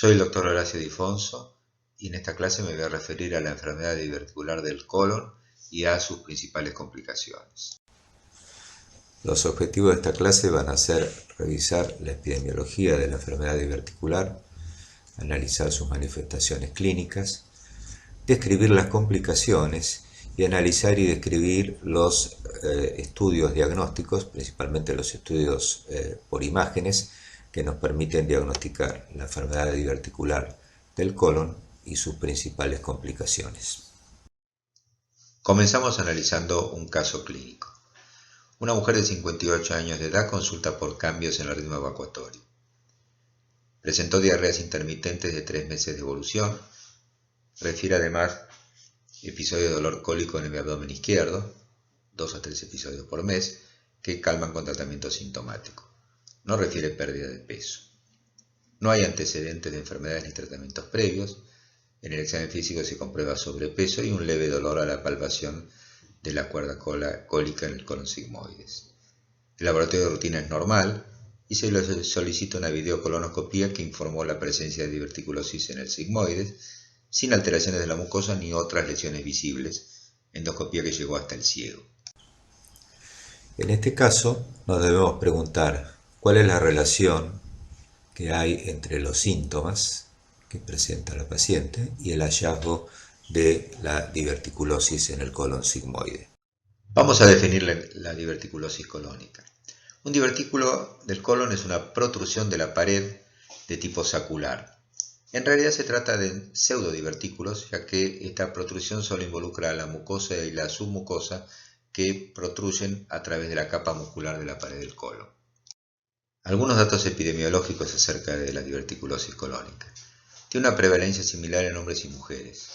Soy el doctor Horacio Difonso y en esta clase me voy a referir a la enfermedad diverticular del colon y a sus principales complicaciones. Los objetivos de esta clase van a ser revisar la epidemiología de la enfermedad diverticular, analizar sus manifestaciones clínicas, describir las complicaciones y analizar y describir los estudios diagnósticos, principalmente los estudios por imágenes, que nos permiten diagnosticar la enfermedad diverticular del colon y sus principales complicaciones. Comenzamos analizando un caso clínico. Una mujer de 58 años de edad consulta por cambios en el ritmo evacuatorio. Presentó diarreas intermitentes de 3 meses de evolución. Refiere además episodios de dolor cólico en el abdomen izquierdo, 2 a 3 episodios por mes, que calman con tratamiento sintomático. No refiere pérdida de peso. No hay antecedentes de enfermedades ni tratamientos previos. En el examen físico se comprueba sobrepeso y un leve dolor a la palpación de la cuerda cólica en el colon sigmoides. El laboratorio de rutina es normal y se le solicita una videocolonoscopía que informó la presencia de diverticulosis en el sigmoides, sin alteraciones de la mucosa ni otras lesiones visibles, endoscopía que llegó hasta el ciego. En este caso nos debemos preguntar cuál es la relación que hay entre los síntomas que presenta la paciente y el hallazgo de la diverticulosis en el colon sigmoide. Vamos a definir la diverticulosis colónica. Un divertículo del colon es una protrusión de la pared de tipo sacular. En realidad se trata de pseudodivertículos, ya que esta protrusión solo involucra a la mucosa y la submucosa que protruyen a través de la capa muscular de la pared del colon. Algunos datos epidemiológicos acerca de la diverticulosis colónica. Tiene una prevalencia similar en hombres y mujeres.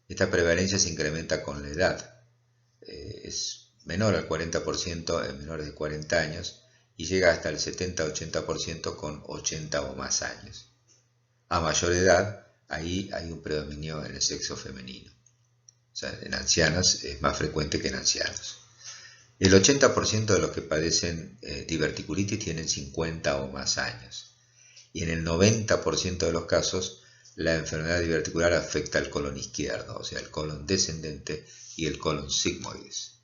Esta prevalencia se incrementa con la edad. Es menor al 40% en menores de 40 años y llega hasta el 70-80% con 80 o más años. A mayor edad, ahí hay un predominio en el sexo femenino. O sea, en ancianas es más frecuente que en ancianos. El 80% de los que padecen diverticulitis tienen 50 o más años. Y en el 90% de los casos, la enfermedad diverticular afecta al colon izquierdo, o sea, el colon descendente y el colon sigmoides.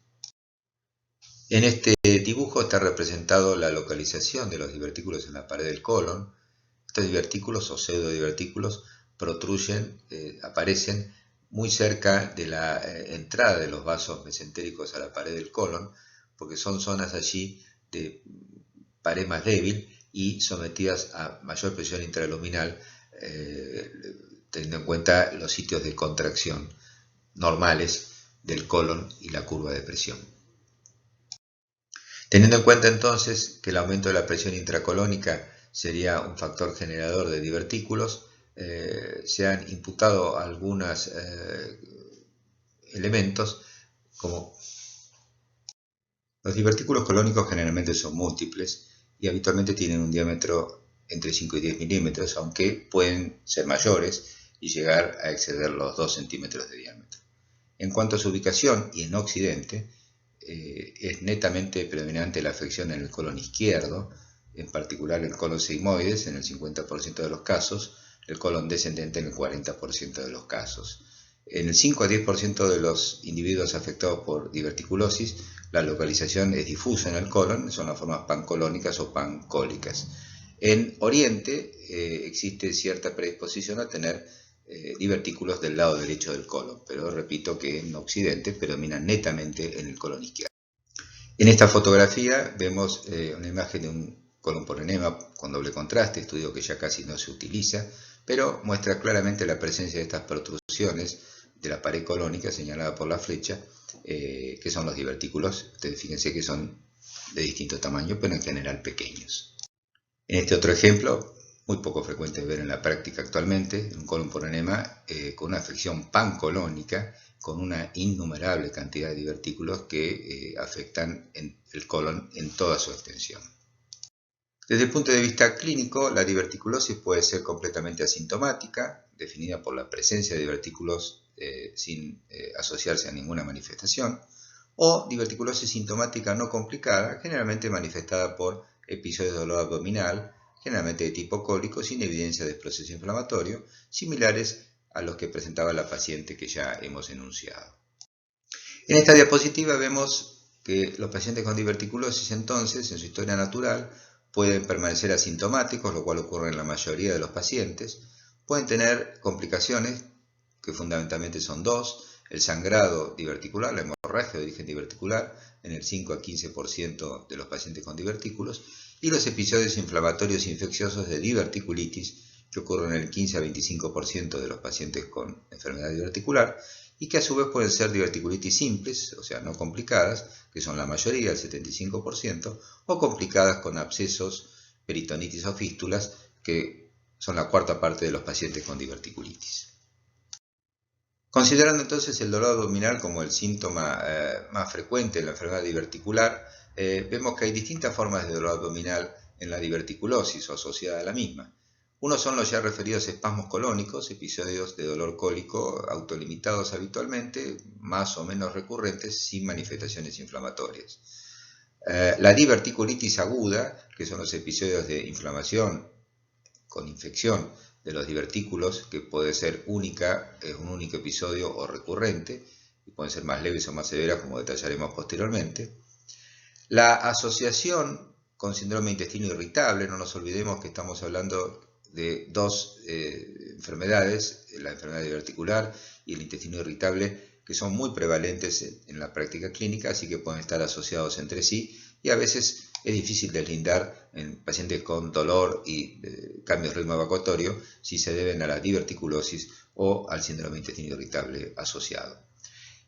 En este dibujo está representado la localización de los divertículos en la pared del colon. Estos divertículos o pseudodivertículos protruyen, aparecen muy cerca de la entrada de los vasos mesentéricos a la pared del colon, porque son zonas allí de pared más débil y sometidas a mayor presión intraluminal, teniendo en cuenta los sitios de contracción normales del colon y la curva de presión. Teniendo en cuenta entonces que el aumento de la presión intracolónica sería un factor generador de divertículos, se han imputado algunos elementos como los divertículos colónicos generalmente son múltiples y habitualmente tienen un diámetro entre 5 y 10 milímetros, aunque pueden ser mayores y llegar a exceder los 2 centímetros de diámetro. En cuanto a su ubicación y en Occidente, es netamente predominante la afección en el colon izquierdo, en particular el colon sigmoides en el 50% de los casos, el colon descendente en el 40% de los casos. En el 5 a 10% de los individuos afectados por diverticulosis, la localización es difusa en el colon, son las formas pancolónicas o pancólicas. En Oriente existe cierta predisposición a tener divertículos del lado derecho del colon, pero repito que en Occidente predominan netamente en el colon izquierdo. En esta fotografía vemos una imagen de un colon por enema con doble contraste, estudio que ya casi no se utiliza, pero muestra claramente la presencia de estas protrusiones de la pared colónica señalada por la flecha, que son los divertículos. Ustedes fíjense que son de distinto tamaño, pero en general pequeños. En este otro ejemplo, muy poco frecuente ver en la práctica actualmente, un colon por enema con una afección pancolónica, con una innumerable cantidad de divertículos que afectan el colon en toda su extensión. Desde el punto de vista clínico, la diverticulosis puede ser completamente asintomática, definida por la presencia de divertículos sin asociarse a ninguna manifestación, o diverticulosis sintomática no complicada, generalmente manifestada por episodios de dolor abdominal, generalmente de tipo cólico, sin evidencia de proceso inflamatorio, similares a los que presentaba la paciente que ya hemos enunciado. En esta diapositiva vemos que los pacientes con diverticulosis entonces, en su historia natural, pueden permanecer asintomáticos, lo cual ocurre en la mayoría de los pacientes. Pueden tener complicaciones, que fundamentalmente son dos: el sangrado diverticular, la hemorragia de origen diverticular, en el 5 a 15% de los pacientes con divertículos, y los episodios inflamatorios infecciosos de diverticulitis, que ocurren en el 15 a 25% de los pacientes con enfermedad diverticular, y que a su vez pueden ser diverticulitis simples, o sea, no complicadas, que son la mayoría, el 75%, o complicadas con abscesos, peritonitis o fístulas, que son la cuarta parte de los pacientes con diverticulitis. Considerando entonces el dolor abdominal como el síntoma más frecuente en la enfermedad diverticular, vemos que hay distintas formas de dolor abdominal en la diverticulosis o asociada a la misma. Unos son los ya referidos espasmos colónicos, episodios de dolor cólico autolimitados habitualmente, más o menos recurrentes, sin manifestaciones inflamatorias. La diverticulitis aguda, que son los episodios de inflamación con infección de los divertículos, que puede ser un único episodio o recurrente, y pueden ser más leves o más severas, como detallaremos posteriormente. La asociación con síndrome de intestino irritable, no nos olvidemos que estamos hablando de dos enfermedades, la enfermedad diverticular y el intestino irritable, que son muy prevalentes en la práctica clínica, así que pueden estar asociados entre sí, y a veces es difícil deslindar en pacientes con dolor y cambios de ritmo evacuatorio si se deben a la diverticulosis o al síndrome de intestino irritable asociado.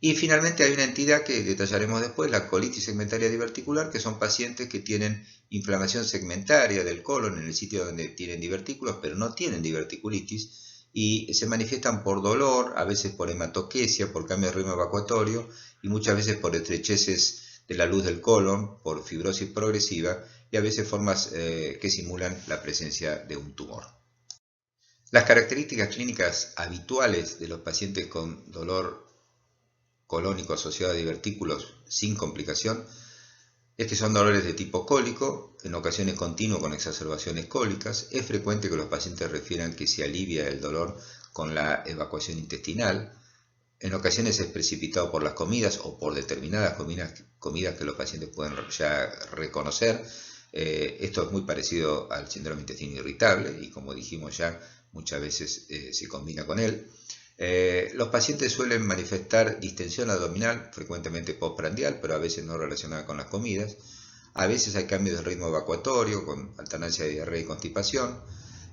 Y finalmente hay una entidad que detallaremos después, la colitis segmentaria diverticular, que son pacientes que tienen inflamación segmentaria del colon en el sitio donde tienen divertículos, pero no tienen diverticulitis, y se manifiestan por dolor, a veces por hematoquesia, por cambio de ritmo evacuatorio, y muchas veces por estrecheces de la luz del colon, por fibrosis progresiva, y a veces formas que simulan la presencia de un tumor. Las características clínicas habituales de los pacientes con dolor colónico asociado a divertículos sin complicación es que son dolores de tipo cólico, en ocasiones continuo con exacerbaciones cólicas. Es frecuente que los pacientes refieran que se alivia el dolor con la evacuación intestinal. En ocasiones es precipitado por las comidas o por determinadas comidas que los pacientes pueden ya reconocer. Esto es muy parecido al síndrome de intestino irritable y, como dijimos ya, muchas veces se combina con él. Los pacientes suelen manifestar distensión abdominal, frecuentemente postprandial, pero a veces no relacionada con las comidas. A veces hay cambios de ritmo evacuatorio, con alternancia de diarrea y constipación.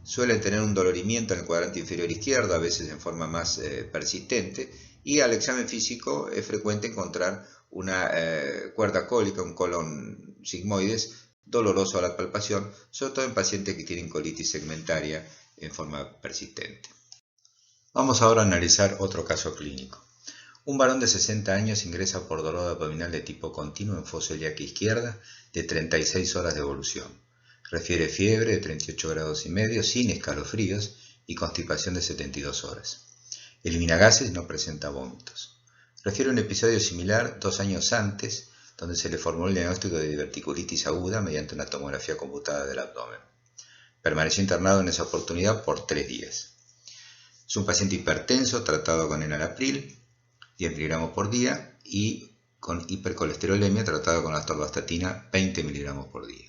Suelen tener un dolorimiento en el cuadrante inferior izquierdo, a veces en forma más persistente. Y al examen físico es frecuente encontrar una cuerda cólica, un colon sigmoides, doloroso a la palpación, sobre todo en pacientes que tienen colitis segmentaria en forma persistente. Vamos ahora a analizar otro caso clínico. Un varón de 60 años ingresa por dolor abdominal de tipo continuo en fosa ilíaca izquierda de 36 horas de evolución. Refiere fiebre de 38 grados y medio sin escalofríos y constipación de 72 horas. Elimina gases y no presenta vómitos. Refiere un episodio similar 2 años antes, donde se le formuló el diagnóstico de diverticulitis aguda mediante una tomografía computada del abdomen. Permaneció internado en esa oportunidad por 3 días. Es un paciente hipertenso tratado con enalapril, 10 miligramos por día, y con hipercolesterolemia tratado con atorvastatina, 20 miligramos por día.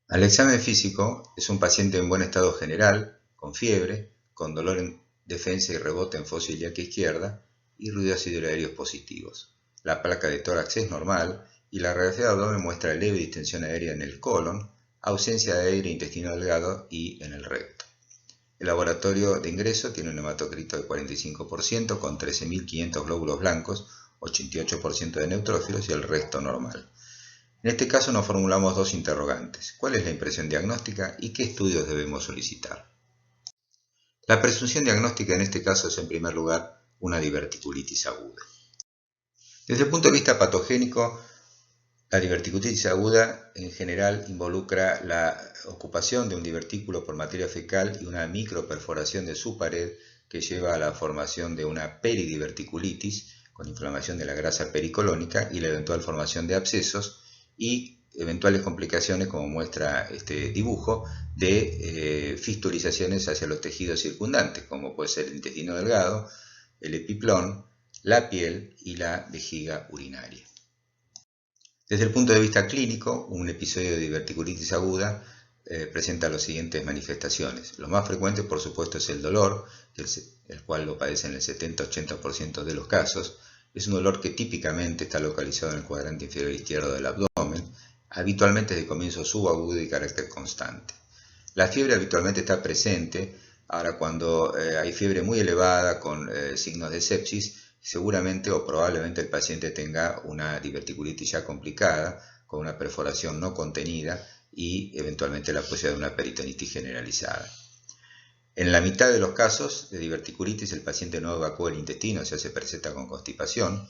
Al examen físico es un paciente en buen estado general, con fiebre, con dolor en defensa y rebote en fosa ilíaca izquierda y ruidos hidroaéreos positivos. La placa de tórax es normal y la radiografía de abdomen muestra leve distensión aérea en el colon, ausencia de aire intestino delgado y en el recto. El laboratorio de ingreso tiene un hematocrito de 45% con 13.500 glóbulos blancos, 88% de neutrófilos y el resto normal. En este caso nos formulamos dos interrogantes: ¿cuál es la impresión diagnóstica y qué estudios debemos solicitar? La presunción diagnóstica en este caso es en primer lugar una diverticulitis aguda. Desde el punto de vista patogénico, la diverticulitis aguda en general involucra la ocupación de un divertículo por materia fecal y una microperforación de su pared que lleva a la formación de una peridiverticulitis con inflamación de la grasa pericolónica y la eventual formación de abscesos, y eventuales complicaciones, como muestra este dibujo, de fistulizaciones hacia los tejidos circundantes, como puede ser el intestino delgado, el epiplón, la piel y la vejiga urinaria. Desde el punto de vista clínico, un episodio de diverticulitis aguda presenta las siguientes manifestaciones. Lo más frecuente, por supuesto, es el dolor, el cual lo padecen el 70-80% de los casos. Es un dolor que típicamente está localizado en el cuadrante inferior izquierdo del abdomen, habitualmente de comienzo subagudo y carácter constante. La fiebre habitualmente está presente. Ahora, cuando hay fiebre muy elevada con signos de sepsis, seguramente o probablemente el paciente tenga una diverticulitis ya complicada, con una perforación no contenida y eventualmente la posibilidad de una peritonitis generalizada. En la mitad de los casos de diverticulitis el paciente no evacúa el intestino, o sea, se presenta con constipación,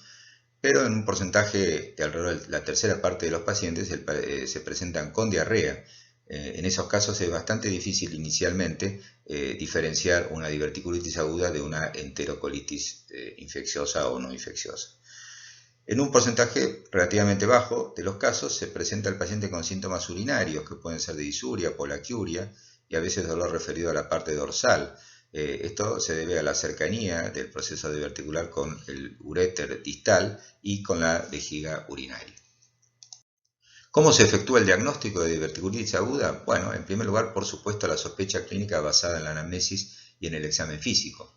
pero en un porcentaje de alrededor de la tercera parte de los pacientes se presentan con diarrea. En esos casos es bastante difícil inicialmente diferenciar una diverticulitis aguda de una enterocolitis infecciosa o no infecciosa. En un porcentaje relativamente bajo de los casos se presenta el paciente con síntomas urinarios que pueden ser de disuria, polaquiuria y a veces dolor referido a la parte dorsal. Esto se debe a la cercanía del proceso diverticular con el uréter distal y con la vejiga urinaria. ¿Cómo se efectúa el diagnóstico de diverticulitis aguda? Bueno, en primer lugar, por supuesto, la sospecha clínica basada en la anamnesis y en el examen físico.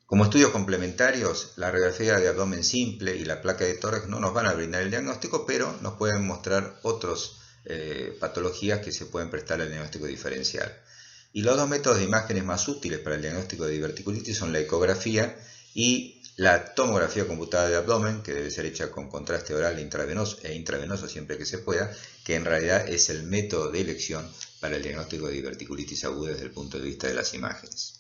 Como estudios complementarios, la radiografía de abdomen simple y la placa de tórax no nos van a brindar el diagnóstico, pero nos pueden mostrar otras patologías que se pueden prestar al diagnóstico diferencial. Y los dos métodos de imágenes más útiles para el diagnóstico de diverticulitis son la ecografía y la tomografía computada de abdomen, que debe ser hecha con contraste oral e intravenoso siempre que se pueda, que en realidad es el método de elección para el diagnóstico de diverticulitis aguda desde el punto de vista de las imágenes.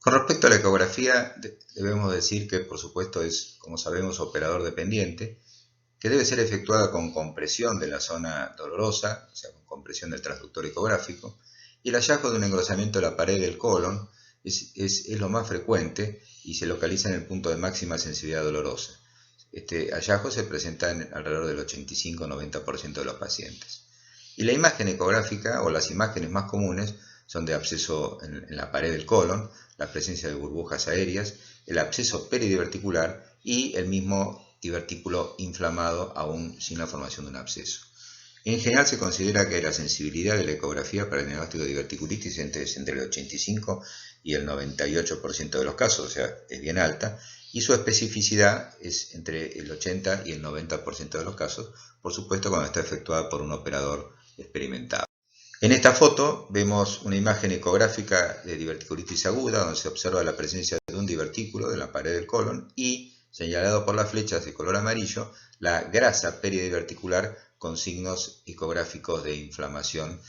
Con respecto a la ecografía, debemos decir que, por supuesto, es, como sabemos, operador dependiente, que debe ser efectuada con compresión de la zona dolorosa, o sea, con compresión del transductor ecográfico, y el hallazgo de un engrosamiento de la pared del colon es lo más frecuente y se localiza en el punto de máxima sensibilidad dolorosa. Este hallazgo se presenta en alrededor del 85-90% de los pacientes. Y la imagen ecográfica, o las imágenes más comunes, son de absceso en la pared del colon, la presencia de burbujas aéreas, el absceso peridiverticular y el mismo divertículo inflamado aún sin la formación de un absceso. En general se considera que la sensibilidad de la ecografía para el diagnóstico de diverticulitis es entre el 85 y el 98% de los casos, o sea, es bien alta, y su especificidad es entre el 80 y el 90% de los casos, por supuesto cuando está efectuada por un operador experimentado. En esta foto vemos una imagen ecográfica de diverticulitis aguda donde se observa la presencia de un divertículo en la pared del colon y, señalado por las flechas de color amarillo, la grasa peridiverticular con signos ecográficos de inflamación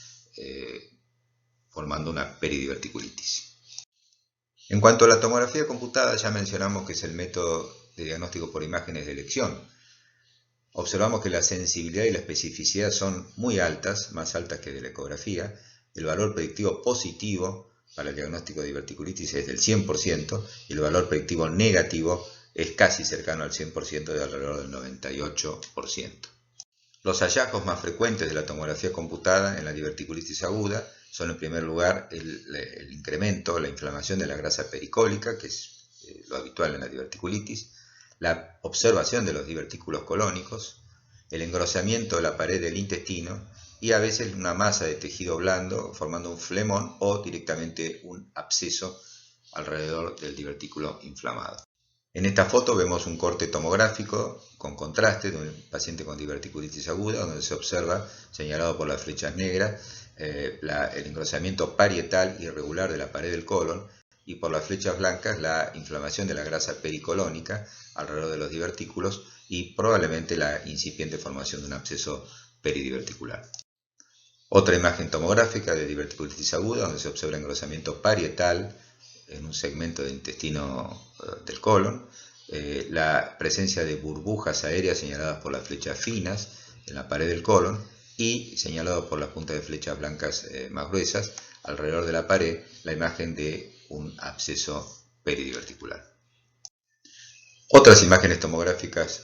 formando una peridiverticulitis. En cuanto a la tomografía computada, ya mencionamos que es el método de diagnóstico por imágenes de elección. Observamos que la sensibilidad y la especificidad son muy altas, más altas que de la ecografía. El valor predictivo positivo para el diagnóstico de diverticulitis es del 100% y el valor predictivo negativo es casi cercano al 100%, de alrededor del 98%. Los hallazgos más frecuentes de la tomografía computada en la diverticulitis aguda son, en primer lugar, el incremento, la inflamación de la grasa pericólica, que es lo habitual en la diverticulitis, la observación de los divertículos colónicos, el engrosamiento de la pared del intestino y a veces una masa de tejido blando formando un flemón o directamente un absceso alrededor del divertículo inflamado. En esta foto vemos un corte tomográfico con contraste de un paciente con diverticulitis aguda, donde se observa, señalado por las flechas negras, el engrosamiento parietal irregular de la pared del colon y por las flechas blancas la inflamación de la grasa pericolónica alrededor de los divertículos y probablemente la incipiente formación de un absceso peridiverticular. Otra imagen tomográfica de diverticulitis aguda donde se observa engrosamiento parietal en un segmento del intestino del colon, la presencia de burbujas aéreas señaladas por las flechas finas en la pared del colon y señalado por las puntas de flechas blancas más gruesas alrededor de la pared, la imagen de un absceso peridiverticular. Otras imágenes tomográficas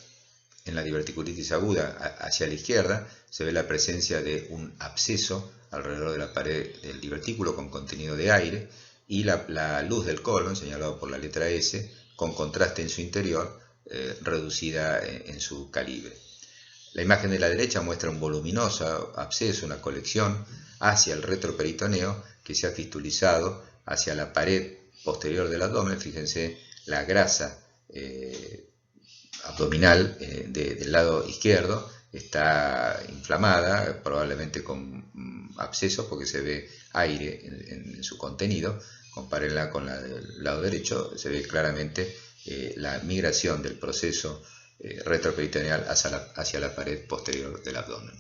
en la diverticulitis aguda hacia la izquierda se ve la presencia de un absceso alrededor de la pared del divertículo con contenido de aire y la luz del colon, señalado por la letra S, con contraste en su interior, reducida en su calibre. La imagen de la derecha muestra un voluminoso absceso, una colección hacia el retroperitoneo que se ha fistulizado hacia la pared posterior del abdomen. Fíjense la grasa abdominal del lado izquierdo está inflamada, probablemente con absceso porque se ve aire en su contenido. Compárenla con la del lado derecho, se ve claramente la migración del proceso retroperitoneal hacia la pared posterior del abdomen.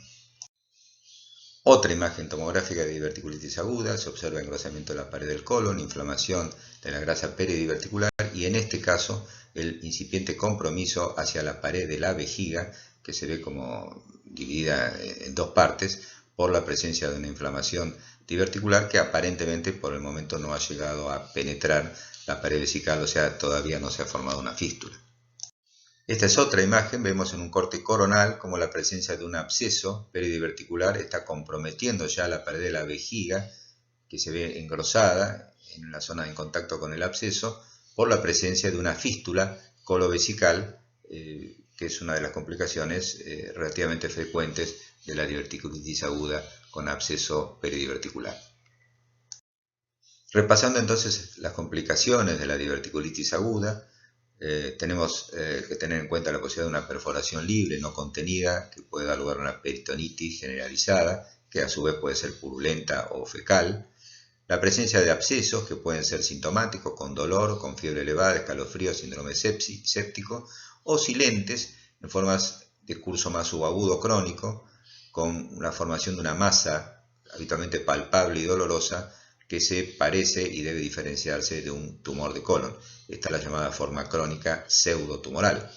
Otra imagen tomográfica de diverticulitis aguda, se observa engrosamiento de la pared del colon, inflamación de la grasa peridiverticular y en este caso el incipiente compromiso hacia la pared de la vejiga, que se ve como dividida en dos partes por la presencia de una inflamación diverticular que aparentemente por el momento no ha llegado a penetrar la pared vesical, o sea, todavía no se ha formado una fístula. Esta es otra imagen, vemos en un corte coronal como la presencia de un absceso peridiverticular está comprometiendo ya la pared de la vejiga, que se ve engrosada en la zona en contacto con el absceso, por la presencia de una fístula colovesical, que es una de las complicaciones relativamente frecuentes de la diverticulitis aguda con absceso peridiverticular. Repasando entonces las complicaciones de la diverticulitis aguda, tenemos que tener en cuenta la posibilidad de una perforación libre, no contenida, que puede dar lugar a una peritonitis generalizada, que a su vez puede ser purulenta o fecal. La presencia de abscesos, que pueden ser sintomáticos, con dolor, con fiebre elevada, escalofrío, síndrome séptico, o silentes, en formas de curso más subagudo crónico, con la formación de una masa habitualmente palpable y dolorosa, que se parece y debe diferenciarse de un tumor de colon. Esta es la llamada forma crónica pseudotumoral.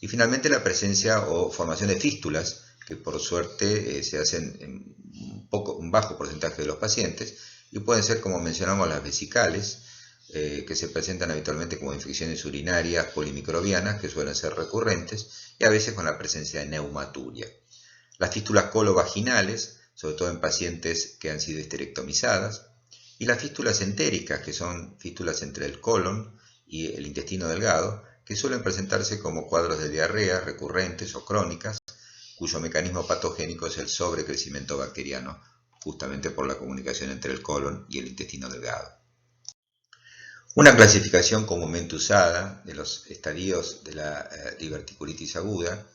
Y finalmente la presencia o formación de fístulas, que por suerte se hacen en un bajo porcentaje de los pacientes, y pueden ser, como mencionamos, las vesicales, que se presentan habitualmente como infecciones urinarias polimicrobianas, que suelen ser recurrentes, y a veces con la presencia de neumaturia. Las fístulas colovaginales, sobre todo en pacientes que han sido esterectomizadas, y las fístulas entéricas, que son fístulas entre el colon y el intestino delgado, que suelen presentarse como cuadros de diarrea recurrentes o crónicas, cuyo mecanismo patogénico es el sobrecrecimiento bacteriano, justamente por la comunicación entre el colon y el intestino delgado. Una clasificación comúnmente usada de los estadios de la diverticulitis aguda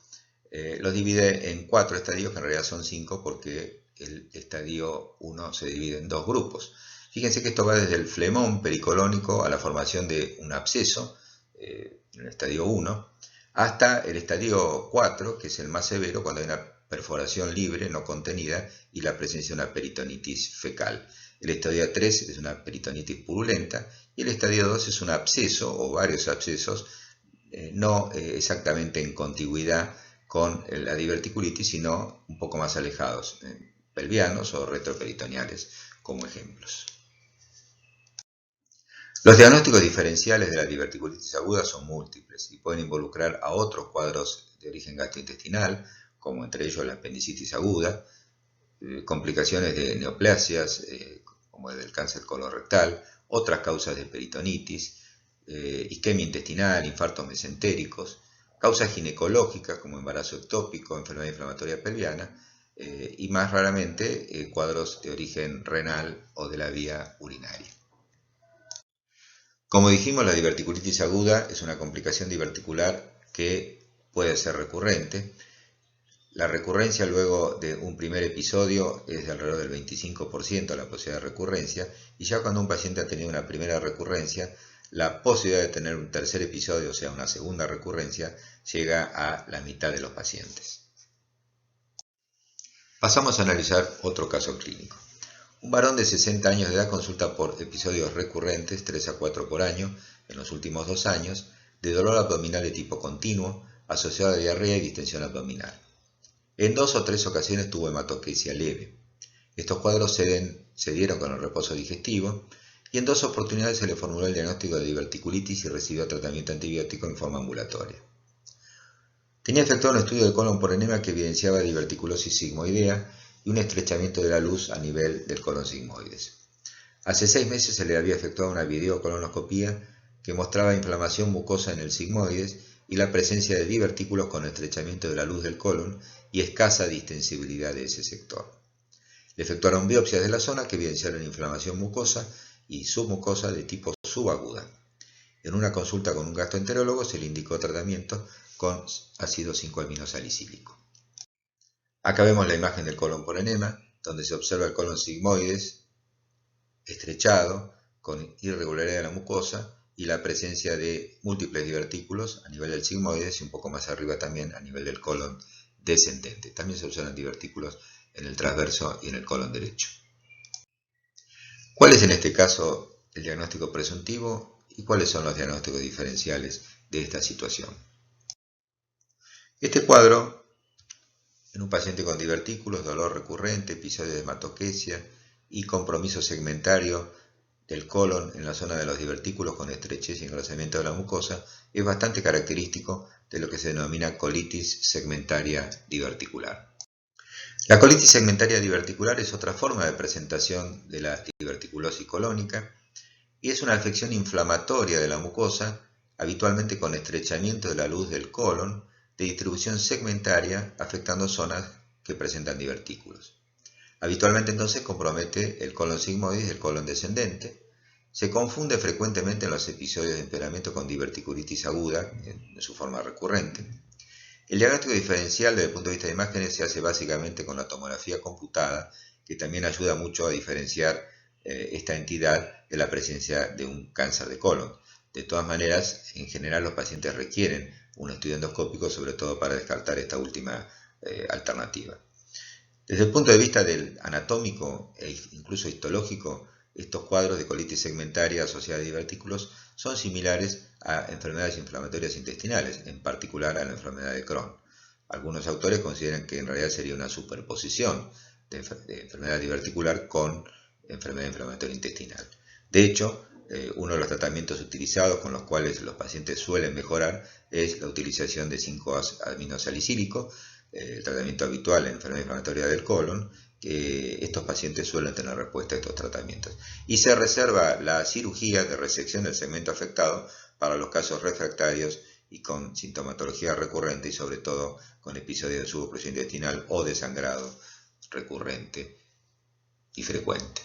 los divide en 4 estadios, que en realidad son 5 porque el estadio 1 se divide en 2 grupos. Fíjense que esto va desde el flemón pericolónico a la formación de un absceso, en el estadio 1, hasta el estadio 4, que es el más severo, cuando hay una perforación libre, no contenida, y la presencia de una peritonitis fecal. El estadio 3 es una peritonitis purulenta, y el estadio 2 es un absceso, o varios abscesos, no exactamente en contigüidad con la diverticulitis, sino un poco más alejados, pelvianos o retroperitoneales, como ejemplos. Los diagnósticos diferenciales de la diverticulitis aguda son múltiples y pueden involucrar a otros cuadros de origen gastrointestinal, como entre ellos la apendicitis aguda, complicaciones de neoplasias, como el cáncer colorectal, otras causas de peritonitis, isquemia intestinal, infartos mesentéricos, causas ginecológicas como embarazo ectópico, enfermedad inflamatoria pelviana, y más raramente cuadros de origen renal o de la vía urinaria. Como dijimos, la diverticulitis aguda es una complicación diverticular que puede ser recurrente. La recurrencia luego de un primer episodio es de alrededor del 25% la posibilidad de recurrencia, y ya cuando un paciente ha tenido una primera recurrencia, la posibilidad de tener un tercer episodio, o sea, una segunda recurrencia, llega a la mitad de los pacientes. Pasamos a analizar otro caso clínico. Un varón de 60 años de edad consulta por episodios recurrentes, 3 a 4 por año, en los últimos 2 años, de dolor abdominal de tipo continuo, asociado a diarrea y distensión abdominal. En 2 o 3 ocasiones tuvo hematoquesia leve. Estos cuadros se dieron con el reposo digestivo, y en 2 oportunidades se le formuló el diagnóstico de diverticulitis y recibió tratamiento antibiótico en forma ambulatoria. Tenía efectuado un estudio de colon por enema que evidenciaba diverticulosis sigmoidea y un estrechamiento de la luz a nivel del colon sigmoides. Hace 6 meses se le había efectuado una videocolonoscopía que mostraba inflamación mucosa en el sigmoides y la presencia de divertículos con estrechamiento de la luz del colon y escasa distensibilidad de ese sector. Le efectuaron biopsias de la zona que evidenciaron inflamación mucosa y submucosa de tipo subaguda. En una consulta con un gastroenterólogo se le indicó tratamiento con ácido 5-aminosalicílico. Acá vemos la imagen del colon por enema, donde se observa el colon sigmoides estrechado, con irregularidad de la mucosa y la presencia de múltiples divertículos a nivel del sigmoides y un poco más arriba también a nivel del colon descendente. También se observan divertículos en el transverso y en el colon derecho. ¿Cuál es en este caso el diagnóstico presuntivo y cuáles son los diagnósticos diferenciales de esta situación? Este cuadro, en un paciente con divertículos, dolor recurrente, episodio de hematoquesia y compromiso segmentario del colon en la zona de los divertículos con estrechez y engrosamiento de la mucosa, es bastante característico de lo que se denomina colitis segmentaria diverticular. La colitis segmentaria diverticular es otra forma de presentación de la diverticulosis colónica y es una afección inflamatoria de la mucosa, habitualmente con estrechamiento de la luz del colon, de distribución segmentaria, afectando zonas que presentan divertículos. Habitualmente entonces compromete el colon sigmoides y el colon descendente. Se confunde frecuentemente en los episodios de empeoramiento con diverticulitis aguda, en su forma recurrente. El diagnóstico diferencial desde el punto de vista de imágenes se hace básicamente con la tomografía computada, que también ayuda mucho a diferenciar esta entidad de la presencia de un cáncer de colon. De todas maneras, en general los pacientes requieren un estudio endoscópico, sobre todo para descartar esta última alternativa. Desde el punto de vista del anatómico e incluso histológico, estos cuadros de colitis segmentaria asociada a divertículos son similares a enfermedades inflamatorias intestinales, en particular a la enfermedad de Crohn. Algunos autores consideran que en realidad sería una superposición de enfermedad diverticular con enfermedad inflamatoria intestinal. De hecho, uno de los tratamientos utilizados con los cuales los pacientes suelen mejorar es la utilización de 5-aminosalicílico, el tratamiento habitual en enfermedad inflamatoria del colon, que estos pacientes suelen tener respuesta a estos tratamientos. Y se reserva la cirugía de resección del segmento afectado para los casos refractarios y con sintomatología recurrente y sobre todo con episodios de suboclusión intestinal o de sangrado recurrente y frecuente.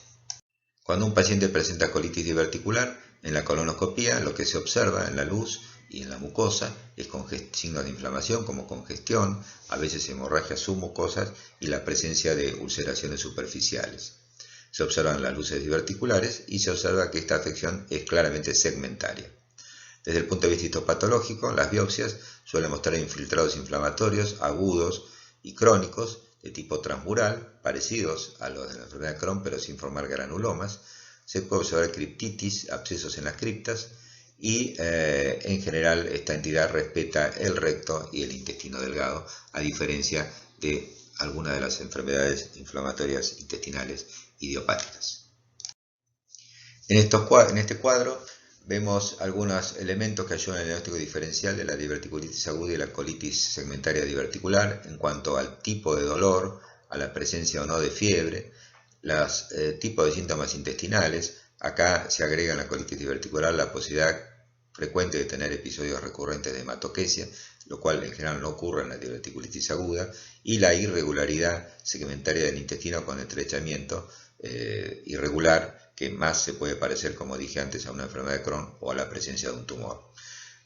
Cuando un paciente presenta colitis diverticular, en la colonoscopía lo que se observa en la luz y en la mucosa es signos de inflamación como congestión, a veces hemorragias submucosas y la presencia de ulceraciones superficiales. Se observan las luces diverticulares y se observa que esta afección es claramente segmentaria. Desde el punto de vista histopatológico, las biopsias suelen mostrar infiltrados inflamatorios agudos y crónicos de tipo transmural, parecidos a los de la enfermedad de Crohn pero sin formar granulomas. Se puede observar criptitis, abscesos en las criptas y en general esta entidad respeta el recto y el intestino delgado, a diferencia de algunas de las enfermedades inflamatorias intestinales idiopáticas. En este cuadro vemos algunos elementos que ayudan al diagnóstico diferencial de la diverticulitis aguda y la colitis segmentaria diverticular en cuanto al tipo de dolor, a la presencia o no de fiebre, los tipos de síntomas intestinales. Acá se agrega en la colitis diverticular la posibilidad frecuente de tener episodios recurrentes de hematoquesia, lo cual en general no ocurre en la diverticulitis aguda, y la irregularidad segmentaria del intestino con estrechamiento irregular, que más se puede parecer, como dije antes, a una enfermedad de Crohn o a la presencia de un tumor.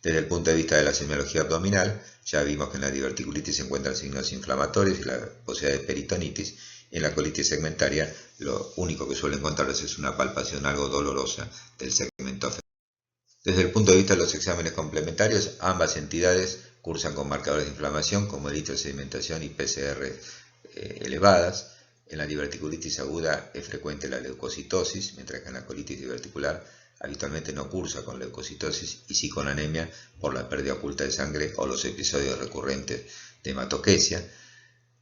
Desde el punto de vista de la semiología abdominal, ya vimos que en la diverticulitis se encuentran signos inflamatorios y la posibilidad de peritonitis. En la colitis segmentaria, lo único que suele encontrarse es una palpación algo dolorosa del segmento afectado. Desde el punto de vista de los exámenes complementarios, ambas entidades cursan con marcadores de inflamación como eritrosedimentación y PCR elevadas. En la diverticulitis aguda es frecuente la leucocitosis, mientras que en la colitis diverticular habitualmente no cursa con leucocitosis y sí con anemia por la pérdida oculta de sangre o los episodios recurrentes de hematoquesia.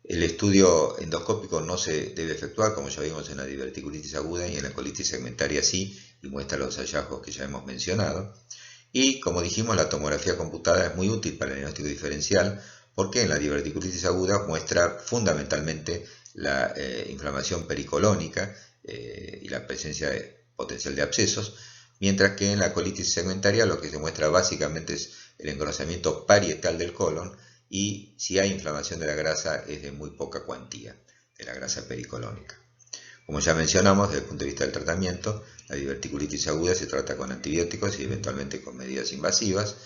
El estudio endoscópico no se debe efectuar, como ya vimos en la diverticulitis aguda, y en la colitis segmentaria sí, y muestra los hallazgos que ya hemos mencionado. Y como dijimos, la tomografía computada es muy útil para el diagnóstico diferencial porque en la diverticulitis aguda muestra fundamentalmente la inflamación pericolónica y la presencia potencial de abscesos, mientras que en la colitis segmentaria lo que se muestra básicamente es el engrosamiento parietal del colon, y si hay inflamación de la grasa es de muy poca cuantía, de la grasa pericolónica. Como ya mencionamos, desde el punto de vista del tratamiento, la diverticulitis aguda se trata con antibióticos y eventualmente con medidas invasivas,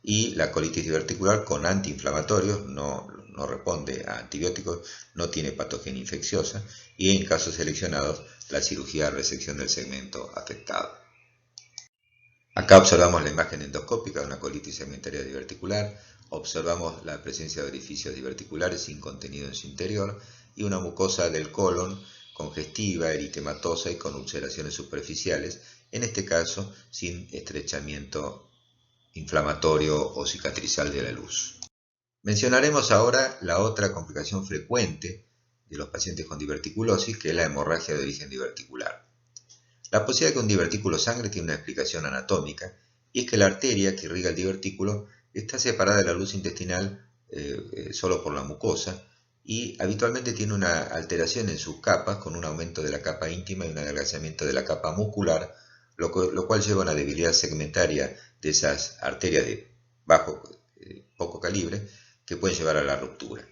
y la colitis diverticular con antiinflamatorios, no responde a antibióticos, no tiene patogenia infecciosa, y en casos seleccionados la cirugía de resección del segmento afectado. Acá observamos la imagen endoscópica de una colitis segmentaria diverticular, observamos la presencia de orificios diverticulares sin contenido en su interior y una mucosa del colon congestiva, eritematosa y con ulceraciones superficiales, en este caso sin estrechamiento inflamatorio o cicatrizal de la luz. Mencionaremos ahora la otra complicación frecuente de los pacientes con diverticulosis, que es la hemorragia de origen diverticular. La posibilidad de que un divertículo sangre tiene una explicación anatómica, y es que la arteria que irriga el divertículo está separada de la luz intestinal solo por la mucosa, y habitualmente tiene una alteración en sus capas con un aumento de la capa íntima y un adelgazamiento de la capa muscular, lo cual lleva a una debilidad segmentaria de esas arterias de poco calibre que pueden llevar a la ruptura.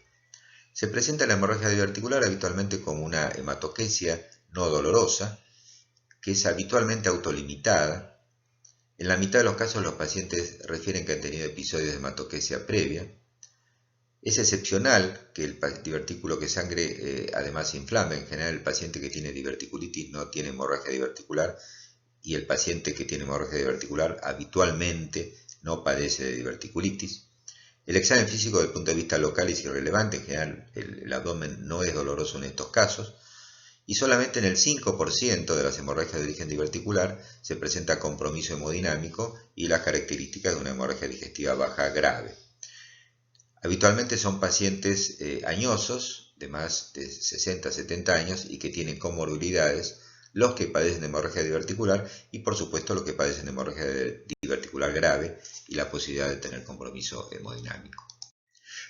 Se presenta la hemorragia diverticular habitualmente como una hematoquesia no dolorosa, que es habitualmente autolimitada. En la mitad de los casos los pacientes refieren que han tenido episodios de hematoquesia previa. Es excepcional que el divertículo que sangre además se inflame. En general el paciente que tiene diverticulitis no tiene hemorragia diverticular, y el paciente que tiene hemorragia diverticular habitualmente no padece de diverticulitis. El examen físico desde el punto de vista local es irrelevante, en general el abdomen no es doloroso en estos casos, y solamente en el 5% de las hemorragias de origen diverticular se presenta compromiso hemodinámico y las características de una hemorragia digestiva baja grave. Habitualmente son pacientes añosos, de más de 60-70 años, y que tienen comorbilidades, los que padecen de hemorragia diverticular y por supuesto los que padecen de hemorragia diverticular grave y la posibilidad de tener compromiso hemodinámico.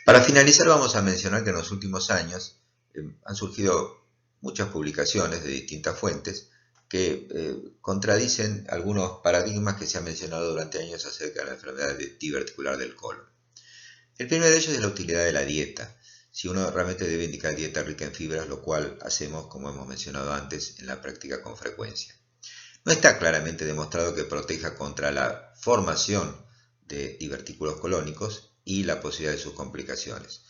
Para finalizar, vamos a mencionar que en los últimos años han surgido muchas publicaciones de distintas fuentes que contradicen algunos paradigmas que se han mencionado durante años acerca de la enfermedad diverticular del colon. El primero de ellos es la utilidad de la dieta. Si uno realmente debe indicar dieta rica en fibras, lo cual hacemos, como hemos mencionado antes, en la práctica con frecuencia. No está claramente demostrado que proteja contra la formación de divertículos colónicos y la posibilidad de sus complicaciones.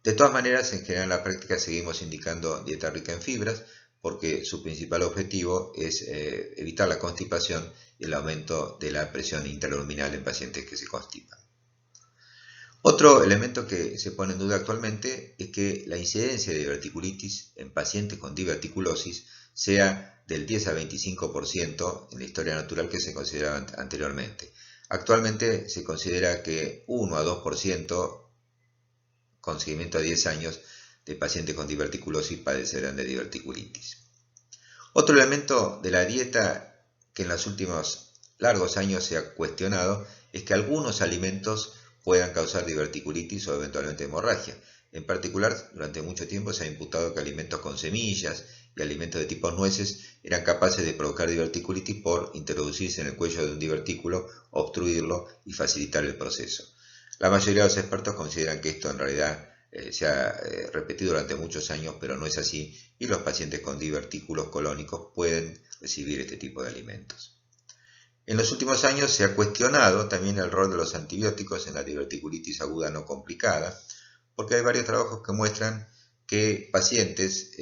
De todas maneras, en general en la práctica seguimos indicando dieta rica en fibras porque su principal objetivo es evitar la constipación y el aumento de la presión intraluminal en pacientes que se constipan. Otro elemento que se pone en duda actualmente es que la incidencia de diverticulitis en pacientes con diverticulosis sea del 10 a 25% en la historia natural que se consideraba anteriormente. Actualmente se considera que 1 a 2% con seguimiento a 10 años de pacientes con diverticulosis padecerán de diverticulitis. Otro elemento de la dieta que en los últimos largos años se ha cuestionado es que algunos alimentos puedan causar diverticulitis o eventualmente hemorragia. En particular, durante mucho tiempo se ha imputado que alimentos con semillas y alimentos de tipo nueces eran capaces de provocar diverticulitis por introducirse en el cuello de un divertículo, obstruirlo y facilitar el proceso. La mayoría de los expertos consideran que esto en realidad se ha repetido durante muchos años, pero no es así, y los pacientes con divertículos colónicos pueden recibir este tipo de alimentos. En los últimos años se ha cuestionado también el rol de los antibióticos en la diverticulitis aguda no complicada, porque hay varios trabajos que muestran que pacientes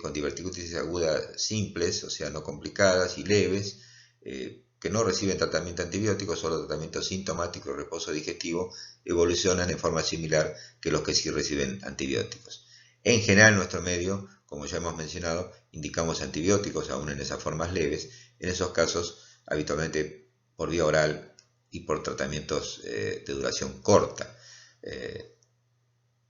con diverticulitis aguda simples, o sea, no complicadas y leves, que no reciben tratamiento antibiótico, solo tratamiento sintomático y reposo digestivo, evolucionan en forma similar que los que sí reciben antibióticos. En general, en nuestro medio, como ya hemos mencionado, indicamos antibióticos aún en esas formas leves. En esos casos, habitualmente por vía oral y por tratamientos de duración corta.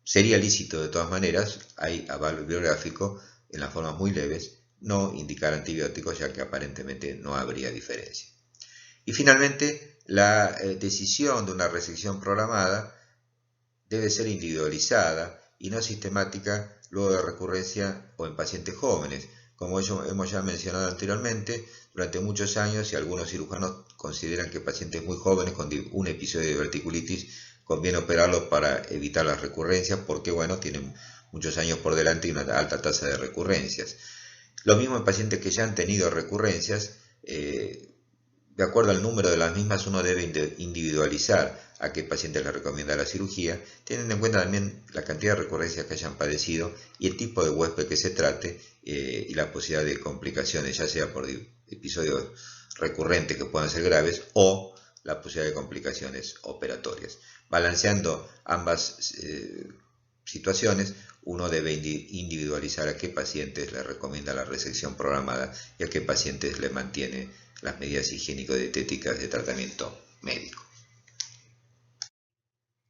Sería lícito de todas maneras, hay aval bibliográfico en las formas muy leves, no indicar antibióticos, ya que aparentemente no habría diferencia. Y finalmente, la decisión de una resección programada debe ser individualizada y no sistemática luego de recurrencia o en pacientes jóvenes. Como hemos ya mencionado anteriormente, durante muchos años y algunos cirujanos consideran que pacientes muy jóvenes con un episodio de diverticulitis conviene operarlos para evitar las recurrencias porque, bueno, tienen muchos años por delante y una alta tasa de recurrencias. Lo mismo en pacientes que ya han tenido recurrencias, de acuerdo al número de las mismas uno debe individualizar a qué pacientes le recomienda la cirugía, teniendo en cuenta también la cantidad de recurrencias que hayan padecido y el tipo de huésped que se trate y la posibilidad de complicaciones, ya sea por episodios recurrentes que puedan ser graves o la posibilidad de complicaciones operatorias. Balanceando ambas situaciones, uno debe individualizar a qué pacientes le recomienda la resección programada y a qué pacientes le mantiene las medidas higiénico-dietéticas de tratamiento médico.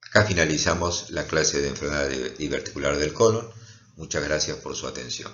Acá finalizamos la clase de enfermedad diverticular del colon. Muchas gracias por su atención.